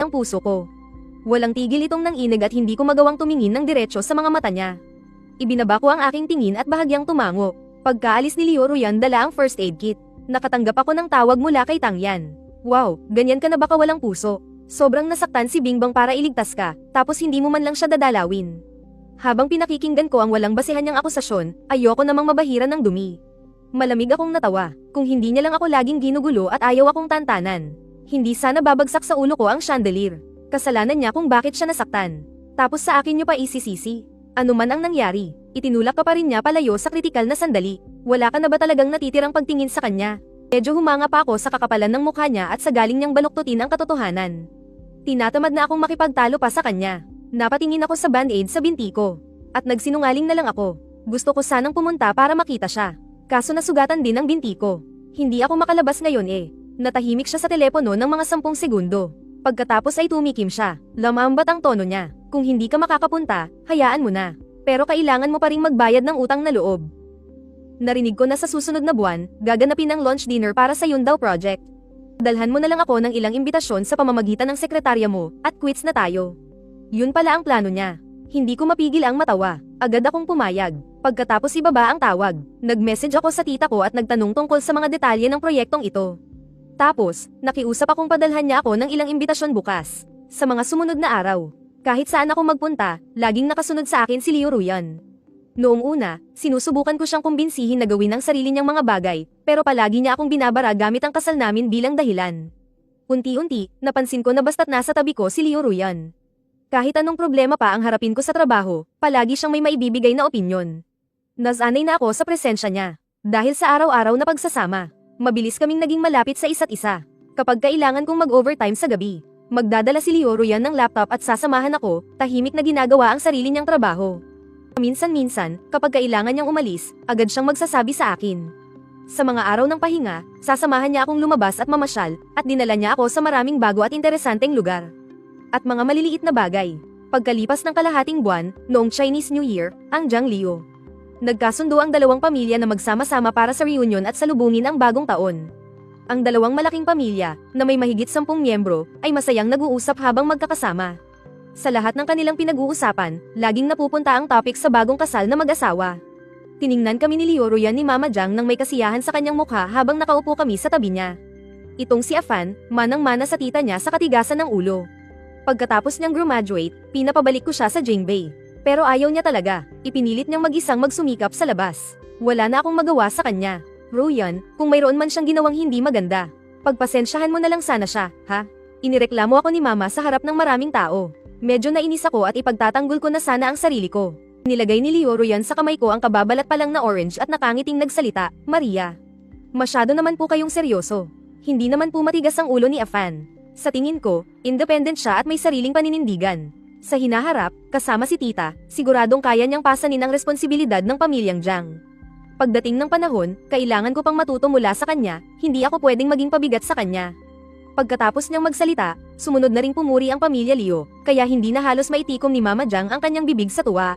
ang puso ko. Walang tigil itong nanginig at hindi ko magawang tumingin ng diretso sa mga mata niya. Ibinaba ko ang aking tingin at bahagyang tumango. Pagkaalis ni Liu Ruyan dala ang first aid kit. Nakatanggap ako ng tawag mula kay Tang Yan. Wow, ganyan ka na ba kawalang puso? Sobrang nasaktan si Bingbang para iligtas ka, tapos hindi mo man lang siya dadalawin. Habang pinakikinggan ko ang walang basehan niyang akusasyon, ayoko namang mabahiran ng dumi. Malamig akong natawa, kung hindi niya lang ako laging ginugulo at ayaw akong tantanan. Hindi sana babagsak sa ulo ko ang chandelier. Kasalanan niya kung bakit siya nasaktan. Tapos sa akin niyo pa isisisi. Ano man ang nangyari, itinulak ka pa rin niya palayo sa kritikal na sandali. Wala ka na ba talagang natitirang pagtingin sa kanya? Medyo humanga pa ako sa kakapalan ng mukha niya at sa galing niyang baluktutin ang katotohanan. Tinatamad na akong makipagtalo pa sa kanya. Napatingin ako sa band-aid sa binti ko. At nagsinungaling na lang ako. Gusto ko sanang pumunta para makita siya. Kaso nasugatan din ang binti ko. Hindi ako makalabas ngayon eh. Natahimik siya sa telepono ng mga 10 segundo. Pagkatapos ay tumikim siya. Lamambat ang tono niya. Kung hindi ka makakapunta, hayaan mo na. Pero kailangan mo pa ring magbayad ng utang na loob. Narinig ko na sa susunod na buwan, gaganapin ang lunch dinner para sa Yundao project. Dalhan mo na lang ako ng ilang imbitasyon sa pamamagitan ng sekretarya mo, at quits na tayo. Yun pala ang plano niya. Hindi ko mapigil ang matawa. Agad akong pumayag. Pagkatapos ibaba ang tawag, nag-message ako sa tita ko at nagtanong tungkol sa mga detalye ng proyektong ito. Tapos, nakiusap akong padalhan niya ako ng ilang imbitasyon bukas. Sa mga sumunod na araw, kahit saan ako magpunta, laging nakasunod sa akin si Liu Ruyan. Noong una, sinusubukan ko siyang kumbinsihin na gawin ang sarili niyang mga bagay, pero palagi niya akong binabara gamit ang kasal namin bilang dahilan. Unti-unti, napansin ko na basta't nasa tabi ko si Liu Ruyan. Kahit anong problema pa ang harapin ko sa trabaho, palagi siyang may maibibigay na opinyon. Nasanay na ako sa presensya niya. Dahil sa araw-araw na pagsasama, mabilis kaming naging malapit sa isa't isa. Kapag kailangan kong mag-overtime sa gabi, magdadala si Liu Ruyan ng laptop at sasamahan ako, tahimik na ginagawa ang sarili niyang trabaho. Minsan-minsan, kapag kailangan niyang umalis, agad siyang magsasabi sa akin. Sa mga araw ng pahinga, sasamahan niya akong lumabas at mamasyal, at dinala niya ako sa maraming bago at interesanteng lugar. At mga maliliit na bagay. Pagkalipas ng kalahating buwan, noong Chinese New Year, ang Zhangliu. Nagkasundo ang dalawang pamilya na magsama-sama para sa reunion at salubungin ang bagong taon. Ang dalawang malaking pamilya, na may mahigit 10 miyembro, ay masayang nag-uusap habang magkakasama. Sa lahat ng kanilang pinag-uusapan, laging napupunta ang topic sa bagong kasal na mag-asawa. Tiningnan kami ni Liu Ruyan ni Mama Jiang nang may kasiyahan sa kanyang mukha habang nakaupo kami sa tabi niya. Itong si Afan, manang-mana sa tita niya sa katigasan ng ulo. Pagkatapos niyang graduate, pinapabalik ko siya sa Jingbei. Pero ayaw niya talaga, ipinilit niyang mag-isang magsumikap sa labas. Wala na akong magawa sa kanya. Ruyan, kung mayroon man siyang ginawang hindi maganda, pagpasensyahan mo na lang sana siya, ha? Inireklamo ako ni Mama sa harap ng maraming tao. Medyo nainis ako at ipagtatanggol ko na sana ang sarili ko. Nilagay ni Liu Ruyan sa kamay ko ang kababalat pa lang na orange at nakangiting nagsalita, Maria. Masyado naman po kayong seryoso. Hindi naman po matigas ang ulo ni Afan. Sa tingin ko, independent siya at may sariling paninindigan. Sa hinaharap, kasama si tita, siguradong kaya niyang pasanin ang responsibilidad ng pamilyang Jiang. Pagdating ng panahon, kailangan ko pang matuto mula sa kanya, hindi ako pwedeng maging pabigat sa kanya. Pagkatapos niyang magsalita, sumunod na ring pumuri ang pamilya Liu, kaya hindi na halos maitikom ni Mama Jiang ang kanyang bibig sa tuwa.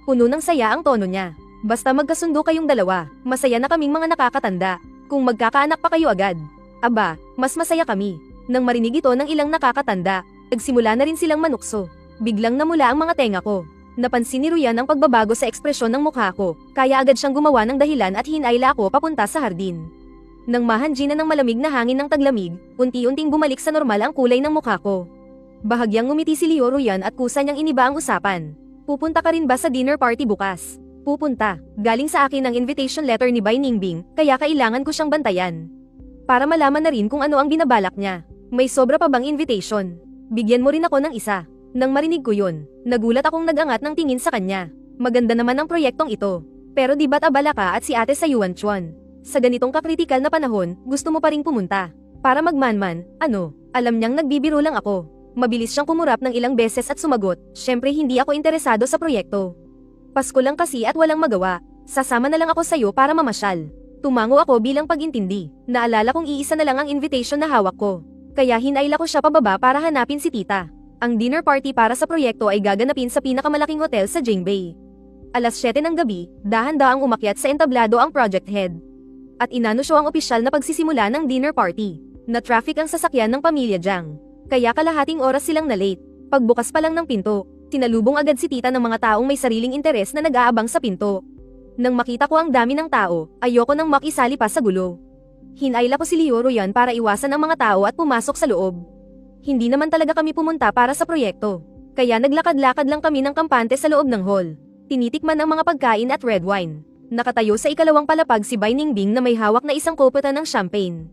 Puno ng saya ang tono niya. Basta magkasundo kayong dalawa, masaya na kaming mga nakakatanda. Kung magkakaanak pa kayo agad, aba, mas masaya kami. Nang marinig ito ng ilang nakakatanda, nagsimula na rin silang manukso. Biglang namula ang mga tenga ko. Napansin ni Ruyan ang pagbabago sa ekspresyon ng mukha ko, kaya agad siyang gumawa ng dahilan at hinayla ako papunta sa hardin. Nang mahanjinan ng malamig na hangin ng taglamig, unti-unting bumalik sa normal ang kulay ng mukha ko. Bahagyang ngumiti si Liu Ruyan at kusa niyang iniba ang usapan. Pupunta ka rin ba sa dinner party bukas? Pupunta. Galing sa akin ang invitation letter ni Bai Ningbing, kaya kailangan ko siyang bantayan. Para malaman na rin kung ano ang binabalak niya. May sobra pa bang invitation? Bigyan mo rin ako ng isa. Nang marinig ko yun, nagulat akong nagangat ng tingin sa kanya. Maganda naman ang proyektong ito. Pero di ba't abala ka at si ate sa Yuan Chuan? Sa ganitong kakritikal na panahon, gusto mo pa ring pumunta. Para magmanman, ano, alam niyang nagbibiro lang ako. Mabilis siyang kumurap ng ilang beses at sumagot, syempre hindi ako interesado sa proyekto. Pasko lang kasi at walang magawa. Sasama na lang ako sa'yo para mamasyal. Tumango ako bilang pag-intindi. Naalala kong iisa na lang ang invitation na hawak ko. Kaya hinayla ko siya pababa para hanapin si tita. Ang dinner party para sa proyekto ay gaganapin sa pinakamalaking hotel sa Jingbei. Alas 7 ng gabi, dahan-daang umakyat sa entablado ang project head. At inanunsyo ang opisyal na pagsisimula ng dinner party. Na traffic ang sasakyan ng pamilya Jiang. Kaya kalahating oras silang na-late. Pagbukas pa lang ng pinto, tinalubong agad si tita ng mga taong may sariling interes na nag-aabang sa pinto. Nang makita ko ang dami ng tao, ayoko nang makisali pa sa gulo. Hinayla ko si Leo Royan para iwasan ang mga tao at pumasok sa loob. Hindi naman talaga kami pumunta para sa proyekto. Kaya naglakad-lakad lang kami ng kampante sa loob ng hall. Tinitikman ang mga pagkain at red wine. Nakatayo sa ikalawang palapag si Bai Ningbing na may hawak na isang kopeta ng champagne.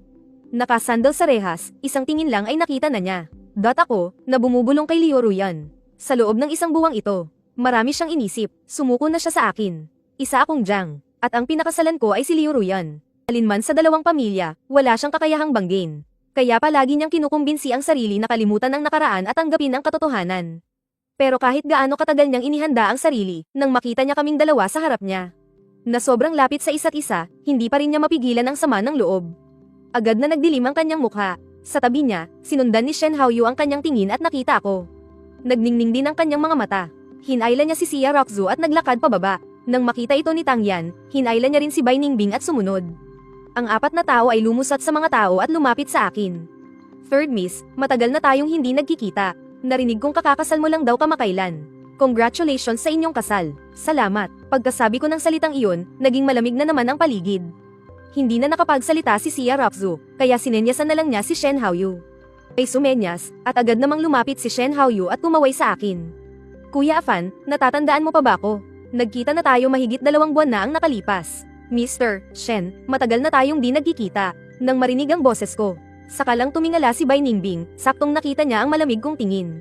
Nakasandal sa rehas, isang tingin lang ay nakita na niya. Ako, na bumubulong kay Leo Royan. Sa loob ng isang buwang ito, marami siyang inisip, sumuko na siya sa akin. Isa akong Jiang, at ang pinakasalan ko ay si Leo Royan. Alinman sa dalawang pamilya, wala siyang kakayahang banggin. Kaya palagi niyang kinukumbinsi ang sarili na kalimutan ang nakaraan at tanggapin ang katotohanan. Pero kahit gaano katagal niyang inihanda ang sarili, nang makita niya kaming dalawa sa harap niya, na sobrang lapit sa isa't isa, hindi pa rin niya mapigilan ang sama ng loob. Agad na nagdilim ang kanyang mukha. Sa tabi niya, sinundan ni Shen Haoyu ang kanyang tingin at nakita ako. Nagningning din ang kanyang mga mata. Hinayla niya si Xia Roxu at naglakad pababa. Nang makita ito ni Tang Yan, hinayla niya rin si Bai Ningbing at sumunod. Ang apat na tao ay lumusat sa mga tao at lumapit sa akin. Third Miss, matagal na tayong hindi nagkikita. Narinig kong kakakasal mo lang daw kamakailan. Congratulations sa inyong kasal. Salamat. Pagkasabi ko ng salitang iyon, naging malamig na naman ang paligid. Hindi na nakapagsalita si Xia Roxu, kaya sinenyasan na lang niya si Shen Haoyu. Ay sumenyas, at agad namang lumapit si Shen Haoyu at tumaway sa akin. Kuya Afan, natatandaan mo pa ba ako? Nagkita na tayo mahigit 2 buwan na ang nakalipas. Mr. Shen, matagal na tayong di nagkikita. Nang marinig ang boses ko, saka lang tumingala si Bai Ningbing, saktong nakita niya ang malamig kong tingin.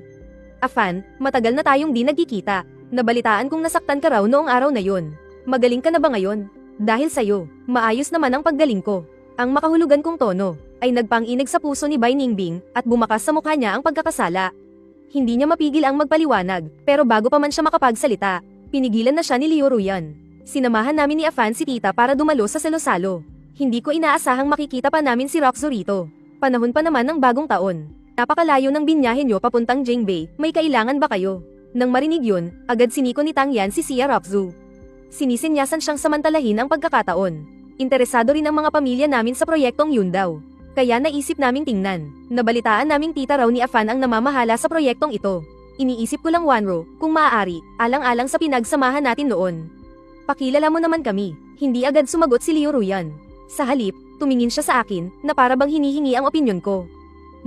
Afan, matagal na tayong di nagkikita. Nabalitaan kong nasaktan ka raw noong araw na yon. Magaling ka na ba ngayon? Dahil sa'yo, maayos naman ang paggaling ko. Ang makahulugan kong tono, ay nagpang-inig sa puso ni Bai Ningbing, at bumakas sa mukha niya ang pagkakasala. Hindi niya mapigil ang magpaliwanag, pero bago pa man siya makapagsalita, pinigilan na siya ni Leo Royan. Sinamahan namin ni Afan si tita para dumalo sa salo-salo. Hindi ko inaasahang makikita pa namin si Roxu rito. Panahon pa naman ng bagong taon. Napakalayo ng binyahe niyo papuntang Jingbei, may kailangan ba kayo? Nang marinig yun, agad siniko ni Tang Yan si Xia Roxu. Sinisinyasan siyang samantalahin ang pagkakataon. Interesado rin ang mga pamilya namin sa proyektong yun daw. Kaya naisip naming tingnan. Nabalitaan naming tita raw ni Afan ang namamahala sa proyektong ito. Iniisip ko lang Wanro, kung maaari, alang-alang sa pinagsamahan natin noon. Pakilala mo naman kami. Hindi agad sumagot si Leo Royan. Sa halip, tumingin siya sa akin, na para bang hinihingi ang opinyon ko.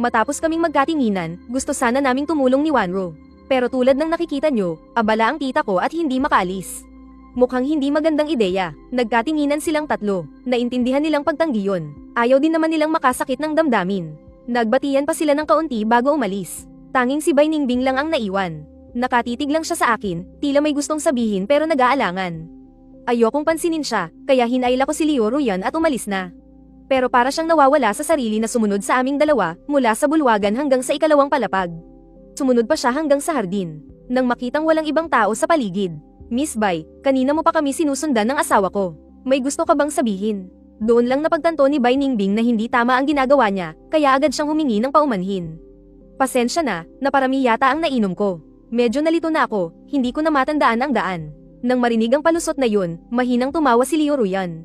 Matapos kaming magkatinginan, gusto sana naming tumulong ni Wanro. Pero tulad ng nakikita nyo, abala ang tita ko at hindi makaalis. Mukhang hindi magandang ideya. Nagkatinginan silang tatlo. Naintindihan nilang pagtanggi yun. Ayaw din naman nilang makasakit ng damdamin. Nagbatian pa sila ng kaunti bago umalis. Tanging si Bai Ningbing lang ang naiwan. Nakatitig lang siya sa akin, tila may gustong sabihin pero nag-aalangan. Ayokong pansinin siya, kaya hinayla ko si Leo Royan at umalis na. Pero para siyang nawawala sa sarili na sumunod sa aming dalawa, mula sa bulwagan hanggang sa ikalawang palapag. Sumunod pa siya hanggang sa hardin. Nang makitang walang ibang tao sa paligid. Miss Bai, kanina mo pa kami sinusundan ng asawa ko. May gusto ka bang sabihin? Doon lang napagtanto ni Bai Ningbing na hindi tama ang ginagawa niya, kaya agad siyang humingi ng paumanhin. Pasensya na, naparami yata ang nainom ko. Medyo nalito na ako, hindi ko na matandaan ang daan. Nang marinig ang palusot na yun, mahinang tumawa si Leo Royan.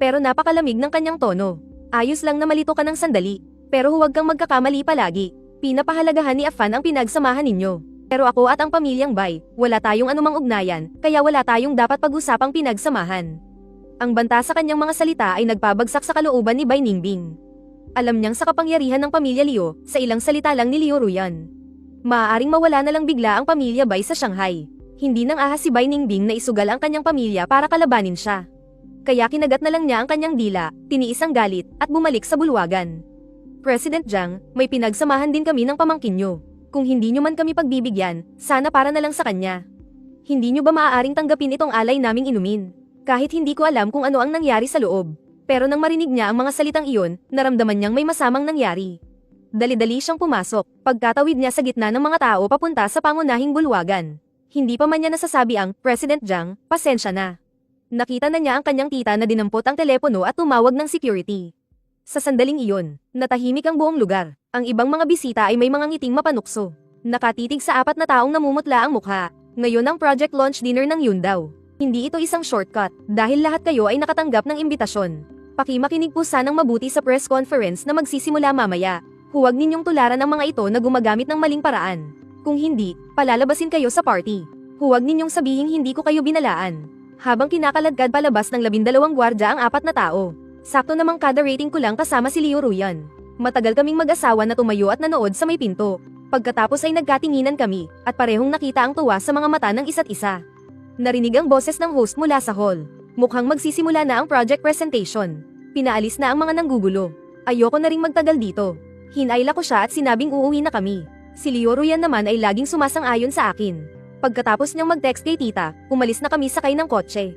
Pero napakalamig ng kanyang tono. Ayos lang na malito ka ng sandali, pero huwag kang magkakamali palagi. Pinapahalagahan ni Afan ang pinagsamahan ninyo. Pero ako at ang pamilyang Bai, wala tayong anumang ugnayan, kaya wala tayong dapat pag-usapang pinagsamahan. Ang banta sa kanyang mga salita ay nagpabagsak sa kalooban ni Bai Ningbing. Alam niyang sa kapangyarihan ng pamilya Liu, sa ilang salita lang ni Leo Royan. Maaaring mawala na lang bigla ang pamilya Bai sa Shanghai. Hindi nang ahas si Bai Ningbing na isugal ang kanyang pamilya para kalabanin siya. Kaya kinagat na lang niya ang kanyang dila, tiniis ang galit, at bumalik sa bulwagan. President Jiang, may pinagsamahan din kami ng pamangkin niyo. Kung hindi nyo man kami pagbibigyan, sana para na lang sa kanya. Hindi nyo ba maaaring tanggapin itong alay naming inumin? Kahit hindi ko alam kung ano ang nangyari sa loob. Pero nang marinig niya ang mga salitang iyon, naramdaman niyang may masamang nangyari. Dali-dali siyang pumasok, pagkatawid niya sa gitna ng mga tao papunta sa pangunahing bulwagan. Hindi pa man niya nasasabi ang, President Jiang, pasensya na. Nakita na niya ang kanyang tita na dinampot ang telepono at tumawag ng security. Sa sandaling iyon, natahimik ang buong lugar. Ang ibang mga bisita ay may mga ngiting mapanukso. Nakatitig sa 4 na taong namumutla ang mukha. Ngayon ang project launch dinner ng Yundaw. Hindi ito isang shortcut, dahil lahat kayo ay nakatanggap ng imbitasyon. Pakimakinig po sanang mabuti sa press conference na magsisimula mamaya. Huwag ninyong tularan ang mga ito na gumagamit ng maling paraan. Kung hindi, palalabasin kayo sa party. Huwag ninyong sabihing hindi ko kayo binalaan. Habang kinakaladkad palabas ng 12 gwardya ang 4 na tao. Sakto namang kada rating ko lang kasama si Leo Ruyan. Matagal kaming mag-asawa na tumayo at nanood sa may pinto. Pagkatapos ay nagkatinginan kami, at parehong nakita ang tuwa sa mga mata ng isa't isa. Narinig ang boses ng host mula sa hall. Mukhang magsisimula na ang project presentation. Pinaalis na ang mga nanggugulo. Ayoko na ring magtagal dito. Hinayla ko siya at sinabing uuwi na kami. Si Leo Ruyan naman ay laging sumasang-ayon sa akin. Pagkatapos niyang mag-text kay tita, umalis na kami sakay ng kotse.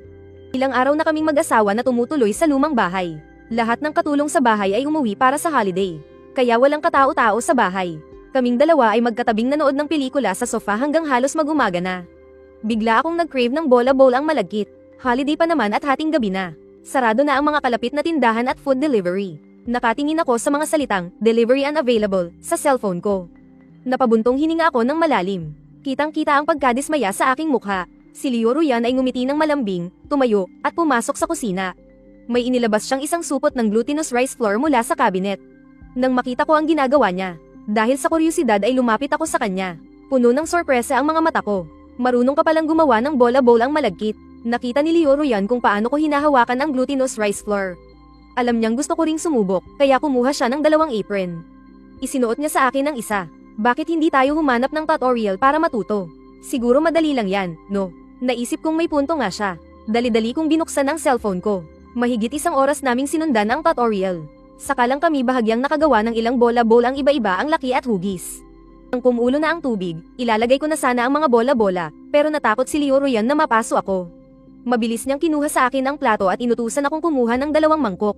Ilang araw na kaming mag-asawa na tumutuloy sa lumang bahay. Lahat ng katulong sa bahay ay umuwi para sa holiday. Kaya walang katao-tao sa bahay. Kaming dalawa ay magkatabing nanood ng pelikula sa sofa hanggang halos mag-umaga na. Bigla akong nag-crave ng bola-bola ang malagkit. Holiday pa naman at hating gabi na. Sarado na ang mga kalapit na tindahan at food delivery. Nakatingin ako sa mga salitang, "Delivery unavailable," sa cellphone ko. Napabuntong hininga ako ng malalim. Kitang-kita ang pagkadismaya sa aking mukha. Si Leo Ruyan ay ngumiti ng malambing, tumayo, at pumasok sa kusina. May inilabas siyang isang supot ng glutinous rice flour mula sa cabinet. Nang makita ko ang ginagawa niya, dahil sa kuryosidad ay lumapit ako sa kanya. Puno ng sorpresa ang mga mata ko. Marunong ka palang gumawa ng bola-bola ang malagkit. Nakita ni Leo Ruyan kung paano ko hinahawakan ang glutinous rice flour. Alam niyang gusto ko ring sumubok, kaya kumuha siya ng 2 apron. Isinuot niya sa akin ang isa. Bakit hindi tayo humanap ng tutorial para matuto? Siguro madali lang yan, no? Naisip kong may punto nga siya. Dali-dali kong binuksan ang cellphone ko. Mahigit 1 oras naming sinundan ang tutorial. Saka lang kami bahagyang nakagawa ng ilang bola-bola ang iba-iba ang laki at hugis. Nang kumulo na ang tubig, ilalagay ko na sana ang mga bola-bola, pero natakot si Leo Ruyan na mapaso ako. Mabilis niyang kinuha sa akin ang plato at inutusan akong kumuha ng 2 mangkok.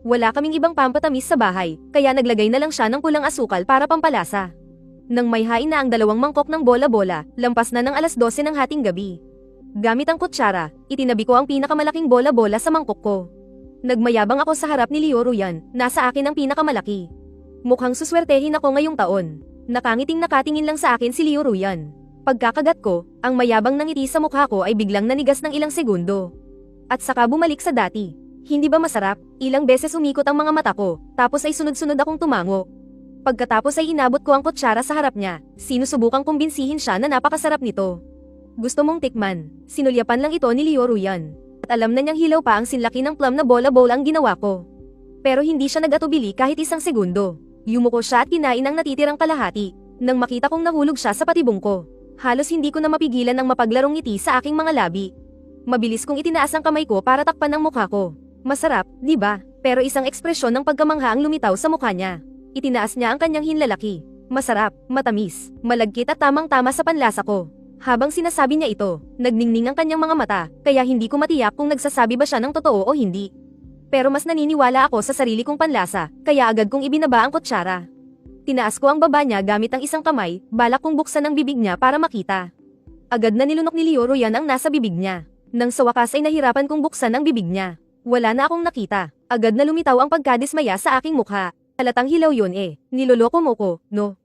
Wala kaming ibang pampatamis sa bahay, kaya naglagay na lang siya ng pulang asukal para pampalasa. Nang may hain na ang 2 mangkok ng bola-bola, lampas na ng 12:00 ng hating gabi. Gamit ang kutsara, itinabi ko ang pinakamalaking bola-bola sa mangkok ko. Nagmayabang ako sa harap ni Leo Ruyan, nasa akin ang pinakamalaki. Mukhang suswertehin ako ngayong taon. Nakangiting nakatingin lang sa akin si Leo Ruyan. Pagkakagat ko, ang mayabang ng ngiti sa mukha ko ay biglang nanigas ng ilang segundo. At saka bumalik sa dati. Hindi ba masarap? Ilang beses umikot ang mga mata ko, tapos ay sunod-sunod akong tumango. Pagkatapos ay inabot ko ang kutsara sa harap niya, sinusubukang kumbinsihin siya na napakasarap nito. Gusto mong tikman? Sinulyapan lang ito ni Leo Ruyan. At alam na niyang hilaw pa ang sinlaki ng plum na bola-bola ang ginawa ko. Pero hindi siya nag-atubili kahit 1 segundo. Yumuko siya at kinain ang natitirang kalahati. Nang makita kong nahulog siya sa patibong ko, halos hindi ko na mapigilan ang mapaglarong ngiti sa aking mga labi. Mabilis kong itinaas ang kamay ko para takpan ang mukha ko. Masarap, di ba? Pero isang ekspresyon ng pagkamangha ang lumitaw sa mukha niya. Itinaas niya ang kanyang hinlalaki. Masarap, matamis, malagkit at tamang-tama sa panlasa ko. Habang sinasabi niya ito, nagningning ang kanyang mga mata, kaya hindi ko matiyak kung nagsasabi ba siya ng totoo o hindi. Pero mas naniniwala ako sa sarili kong panlasa, kaya agad kong ibinaba ang kutsara. Tinaas ko ang baba niya gamit ang isang kamay, balak kong buksan ang bibig niya para makita. Agad na nilunok ni Leo Ruyan ang nasa bibig niya. Nang sa wakas ay nahirapan kong buksan ang bibig niya. Wala na akong nakita. Agad na lumitaw ang pagkadismaya sa aking mukha. Halatang hilaw yun eh. Niloloko mo ko, no?